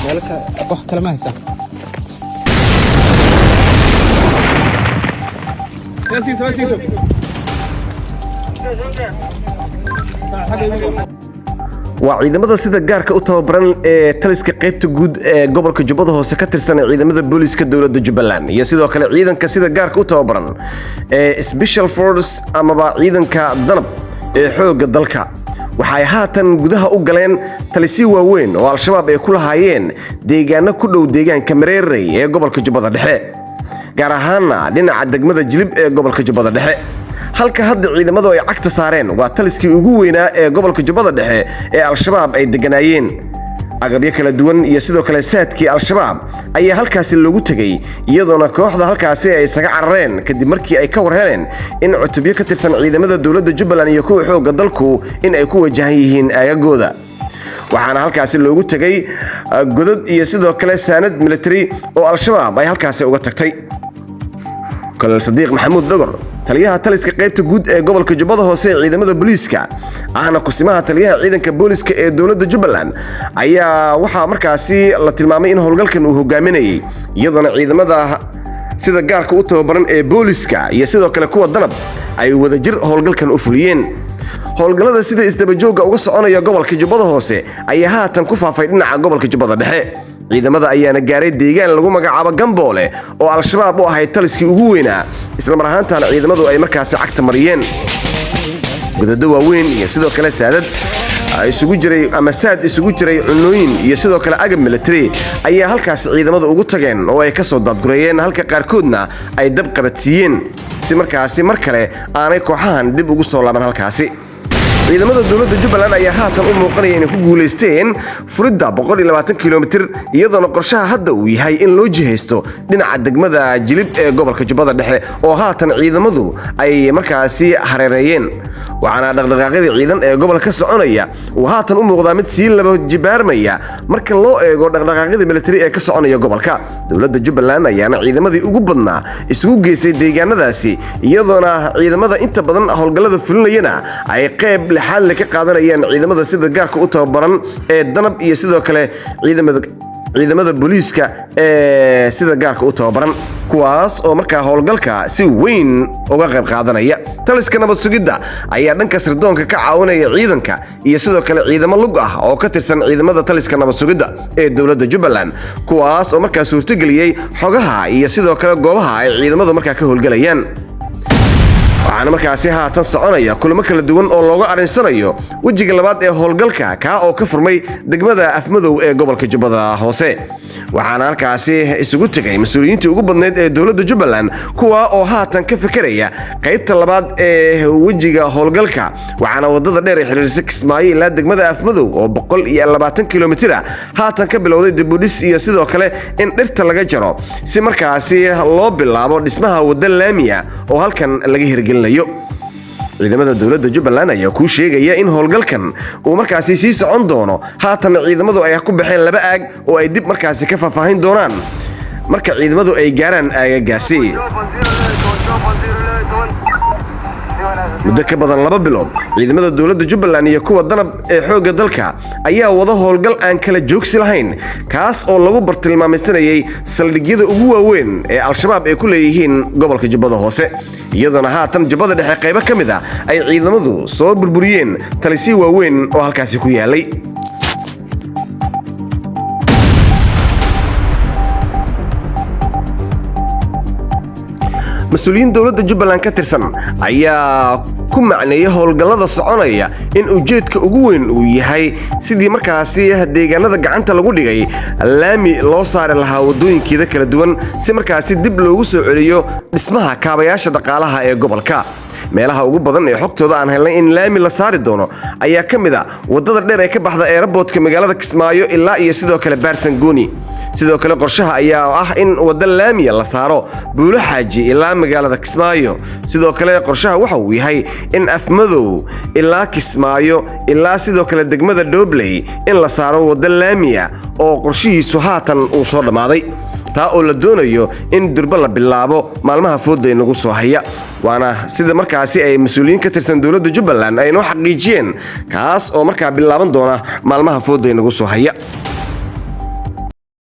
مالك أروح كلام هسه سيسو waa ciidamada sida gaarka u tababaran ee taliska qaybta guud ee gobolka Jubbada Hoose ka tirsan ciidamada booliska dawladda Jubbaland iyo sidoo kale ciidanka sida gaarka u tababaran ee Special Force ama ciidanka danab ee xoogga dalka waxay haatan gudaha u galeen talisi waaweyn oo al-shabaab ay ku lahaayeen deegaano ku dhow deegaanka Mareerey ee gobolka Jubbada Dhexe gaar ahaan dhinaca degmada Jilib ee gobolka Jubbada Dhexe halka hadda ciidamadu ay cagta saareen waa taliskii ugu weynaa ee gobolka Jubbada Dhexe ee al-shabaab ay deganayeen agabyo kala duwan iyo sidoo kale saadkii al-shabaab ayaa halkaasi loogu tagay iyadoona kooxda halkaasi ay isaga carareen kadib markii ay ka warheleen in cutubyo ka tirsan ciidamada dawladda Jubbaland iyo kuwa xoogga dalku in ay ku wajahan yihiin aagagooda waxaana halkaasi loogu tagay godad iyo sidoo kale saanad military oo al-shabaab ay halkaasi uga tagtay Colonel Sadiq Maxamuud Dagor taliyaha taliska qaybta guud ee gobolka Jubbada Hoose ee ciidamada booliska ahna kusimaha taliyaha ciidanka booliska ee dawladda Jubbaland ayaa waxa markaasi la tilmaamay in howlgalkan uu hogaaminayay iyadoona ciidamada sida gaarka u tababaran ee booliska iyo sidoo kale kuwa danab ay wadajir howlgalkan u fuliyeen howlgalada sida isdaba jooga uga soconaya gobolka Jubbada Hoose ayaa haatan ku faafay dhinaca gobolka Jubbada Dhexe ciidamada ayaana gaaray deegaan lagu magacaabo Gamboole oo al-shabaab u ahay taliskii ugu weynaa isla mar ahaantaana ciidamadu ay markaasi cagta mariyeen godado waaweyn iyo sidoo kale saadad isugu jiray ama saad isugu jiray cunooyin iyo sidoo kale agab military ayaa halkaas ciidamadu ugu tageen oo ay ka soo daadgurayeen halka qaarkoodna ay dab qabadsiiyeen si markaasi mar kale aanay kooxahan dib ugu soo laaban halkaasi ciidamada dawladda Jubbaland ayaa haatan u muuqanaya inay ku guuleysteen furidda 120 kilomitir iyadoona qorshaha hadda uu yahay in loo jiheysto dhinaca degmada Jilib ee gobolka Jubbada Dhexe oo haatan ciidamadu ay markaasi hareereeyeen waxaana dhaqdhaqaaqyada ciidan ee gobolka soconaya uu haatan u muuqdaa mid si laba jibaarmaya marka loo eego dhaqdhaqaaqyada military ee ka soconaya gobolka dawladda Jubbaland ayaana ciidamadii ugu badnaa isugu geysay deegaanadaasi iyadoona ciidamada inta badan howlgallada fulinayana ay qayb xal ka qaadanayaan ciidamada sida gaarka u tababaran ee danab iyo sidoo kale ciidamada booliska ee sida gaarka u tababaran kuwaas oo markaa howlgalka si weyn uga qayb qaadanaya taliska nabad sugidda ayaa dhanka sirdoonka ka caawinaya ciidanka iyo sidoo kale ciidamo lug ah oo ka tirsan ciidamada taliska nabad sugidda ee dawladda Jubbaland kuwaas oo markaa suurtageliyay xogaha iyo sidoo kale goobaha ay ciidamadu markaa ka howlgalayaan waxaana markaasi haatan soconaya kulamo kala duwan oo looga arinsanayo wajiga labaad ee howlgalka ka oo ka furmay degmada Afmadow ee gobolka Jubbada Hoose waxaana halkaasi isugu tagay mas'uuliyiinta ugu badneed ee dawladda Jubbaland kuwa oo haatan ka fikiraya qaybta labaad ee wajiga howlgalka waxaana wadada dheer ee xiriirisa Kismaayo ilaa degmada Afmadow oo 120 kilomitir haatan ka bilowday dibudhis iyo sidoo kale in dhirta laga jaro si markaasi loo bilaabo dhismaha wadada laamiga oo halkan laga hirgelinayo ciidamada dawladda Jubbaland ayaa ku sheegaya in howlgalkan uu markaasi sii socon doono haatan ciidamadu ay ku baxeen laba aag oo ay dib markaasi ka faahfaahin doonaan marka ciidamadu ay gaaraan aagagaasi muddo ka badan 2 bilood ciidamada dawladda Jubbaland iyo kuwa danab ee xoogga dalka ayaa wada howlgal aan kala joogsi lahayn kaas oo lagu bartilmaameedsanayay saldhigyada ugu waaweyn ee al-shabaab ay ku leeyihiin gobolka Jubbada Hoose iyadoona haatan Jubbada Dhexe qaybo ka mid ah ay ciidamadu soo burburiyeen talisii waaweyn oo halkaasi ku yaalay مسؤولين دولة جبلان كترسن ayaa ku macneeyay howlgallada soconaya in ujeedka ugu weyn uu yahay sidii markaasi deegaanada gacanta lagu dhigay laami loo saari lahaa wadooyinkeeda kala duwan si markaasi dib loogu soo celiyo dhismaha kaabayaasha dhaqaalaha ee gobolka meelaha ugu badan ee xogtooda aan helnay in laami la saari doono ayaa kamid ah wadada dheer ee ka baxda airportka magaalada Kismaayo ilaa iyo sidoo kale Baarsangooni sidoo kale qorshaha ayaa ah in wada laami la saaro Buulo Xaaji ilaa magaalada Kismaayo sidoo kale qorshaha waxa uu yahay in Afmadow ilaa Kismaayo ilaa sidoo kale degmada Doobley in la saaro wada laami oo qorshihiisu haatan uu soo dhamaaday taa oo la doonayo in durba la bilaabo maalmaha fooday nagu soo haya waana sida markaasi ay mas'uuliyiin ka tirsan dawladda Jubbaland ay noo xaqiijiyeen kaas oo markaa bilaaban doona maalmaha fooday nagu soo haya